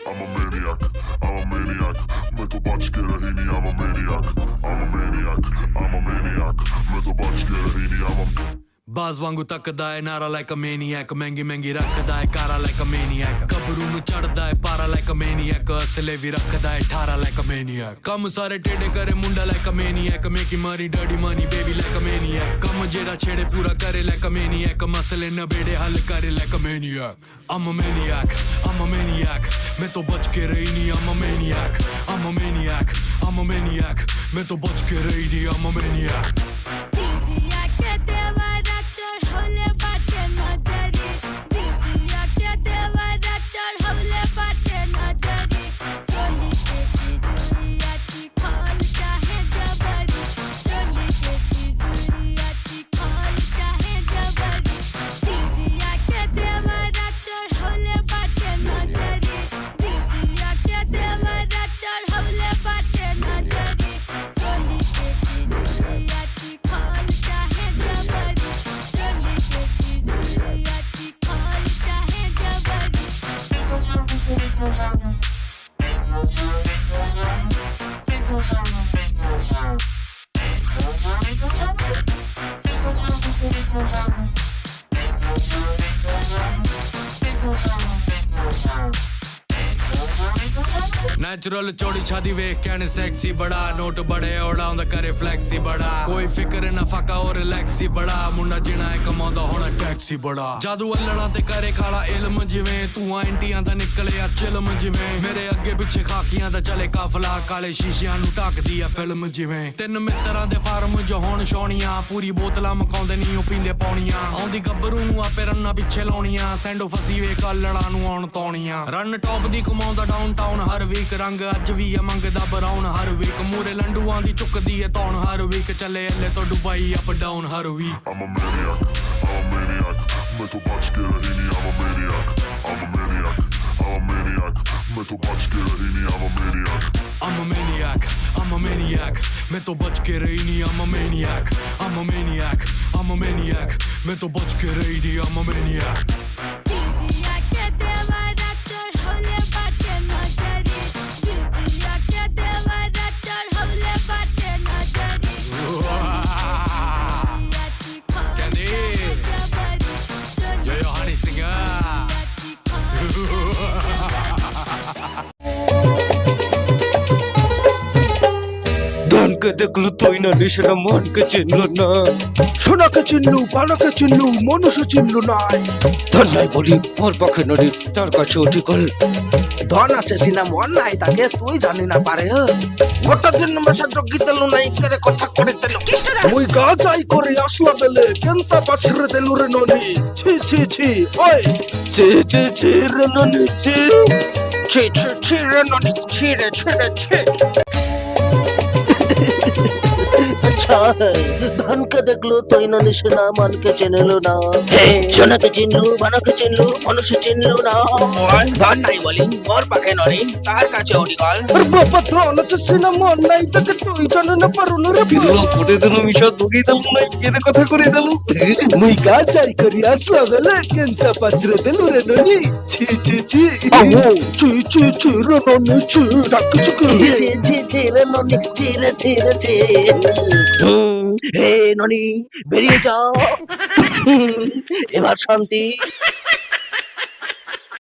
I'm a maniac, I'm a maniac. मैं तो बच के रही नहीं, I'm a maniac, I'm a maniac, I'm a maniac. मैं तो बच के रही नहीं, I'm a ਬਾਜ਼ ਵਾਂਗੂ ਤੱਕਦਾ ਏ ਨਾਰਾ ਲਾਈਕ ਅ ਮੈਨੀਐਕ ਮਹਿੰਗੀ ਮਹਿੰਗੀ ਰੱਖਦਾ ਏ ਕਾਰਾ ਲਾਈਕ ਅ ਮੈਨੀਐਕ ਕਬਰੂ ਨੂੰ ਚੜਦਾ ਏ ਪਾਰਾ ਲਾਈਕ ਅ ਮੈਨੀਐਕ ਅਸਲੇ ਵੀ ਰੱਖਦਾ ਏ 18 ਲਾਈਕ ਅ ਮੈਨੀਐਕ ਕੰਮ ਸਾਰੇ ਟੇਡੇ ਕਰੇ ਮੁੰਡਾ ਲਾਈਕ ਅ ਮੈਨੀਐਕ ਮੇਕੀ ਮਾਰੀ dirty money baby like a maniac ਕੰਮ ਜਿਹੜਾ ਛੇੜੇ ਪੂਰਾ ਕਰੇ ਲਾਈਕ ਅ ਮੈਨੀਐਕ ਮਸਲੇ ਨਬੇੜੇ ਹੱਲ ਕਰੇ like a maniac I'm a maniac, I'm a maniac. मैं तो बच के रही नहीं, I'm a maniac, I'm a maniac, I'm a maniac. मैं तो बच के रही नहीं, I'm a maniac. दीदिया के देवरा चढ़ौले बाटे नजरी दीदिया के देवरा चढ़ौले बाटे नजरी चोली के चिजुरिया चिखल चाहे जबरी चोली के चिजुरिया चिखल चाहे जबरी दीदिया के देवरा चढ़ौले बाटे नजरी दीदिया के देवरा चढ़ौले बाटे नजरी चोली के चिजुरिया चिखल चाहे जबरी चोली के चिजुरिया चिखल चाहे जबरी नेचुरल चोड़ी छादी वेख कहने सेक्सी बड़ा नोट बड़े उड़ाउंदा करे फ्लैक्सी बड़ा कोई फिक्र ना फाका और रिलैक्सी बड़ा मुंडा जिना है कमाउंदा होना टैक्सी बड़ा जादू अल्लड़ा ते करे खाला इल्म जिवें तू एंटियां दा निकले आ चिल्म जिवें मेरे अगे पिछे खाकियां दा चले काफला काले शीशियां नु ढकदी आ फिल्म जिवें तिन मित्तरां दे फार्म जो होण छौणियां पूरी बोतलां मकाउंदे नी ओ पींदे पौणियां आउंदी गब्बरू नु आपे रन्ना पिछे लाउणियां सैंडो फसी वे कल्लड़ा नु आउण तौणियां रन टॉप दी कमाउंदा डाउनटाउन हर वीक रंग अज भी है मंगदा बराउन हर वीक मूरे लंडूआं दी चुकदी है तौण हर वीक चले अल्ले तो दुबई अप डाउन हर week I'm a maniac, I'm a maniac. मैं तो बच के रही नहीं, I'm a maniac, I'm a maniac, I'm a maniac. मैं तो बच के रही नहीं, I'm a maniac. I'm a maniac, I'm a maniac. मैं तो बच के रही नहीं, I'm a maniac, I'm a maniac, I'm a maniac. मैं तो बच के रही नहीं, I'm a maniac. दीदिया के देवरा चढ़ौले बाटे नजरी दीदिया के देवरा चढ़ौले बाटे नजरी चिजुरिया चिखल Candy. चाहे जबरी चोली Yo, yo, honey singer. ধনকে দেখলু তুই না নিশানা মনকে চিনল না সোনাকে চিনলু পানাকে চিনলু মনুষ্য চিনলু নাই ধন নাই বলি মোর পক্ষে নদী তার কাছে অধিকল ধন আছে সিনা মন নাই তাকে তুই জানি না পারে গোটা দিন মেশা জগি তেলু নাই করে কথা করে তেলু মুই গা যাই করে আসলা বেলে কেনতা পাছরে দেলু রে ননি ছি ছি ছি ওই ছি ছি ছি রে ননি ছি ছি ছি ছি রে ননি ছি রে ছি রে ছি আচ্ছা ধনকে দেখলো তুই না নিশানা মনকে চিনলো না সোনাকে চিনলু বানাকে চিনলু মনুষ্য চিনলু না ধন নাই বলি মোর পাখে ননি তার কাছে অডিকল আর বাবা ধন আছে সিনা মন নাই তাকে তুই জানে না পারুন রে কিলো কোটে দিনো মিশা দুগি দিলু নাই কেনে কথা করে দিলু মুই গা যাই করে আসলা বেলে কেনতা পাছরে দেলু রে ননি ছি ছি ছি ছি ছি ছি রে ননি ছি ডাক চুকে ছি ছি ছি রে ননি ছি রে ছি রে ছি হে ননি বেরিয়ে যাও এবার শান্তি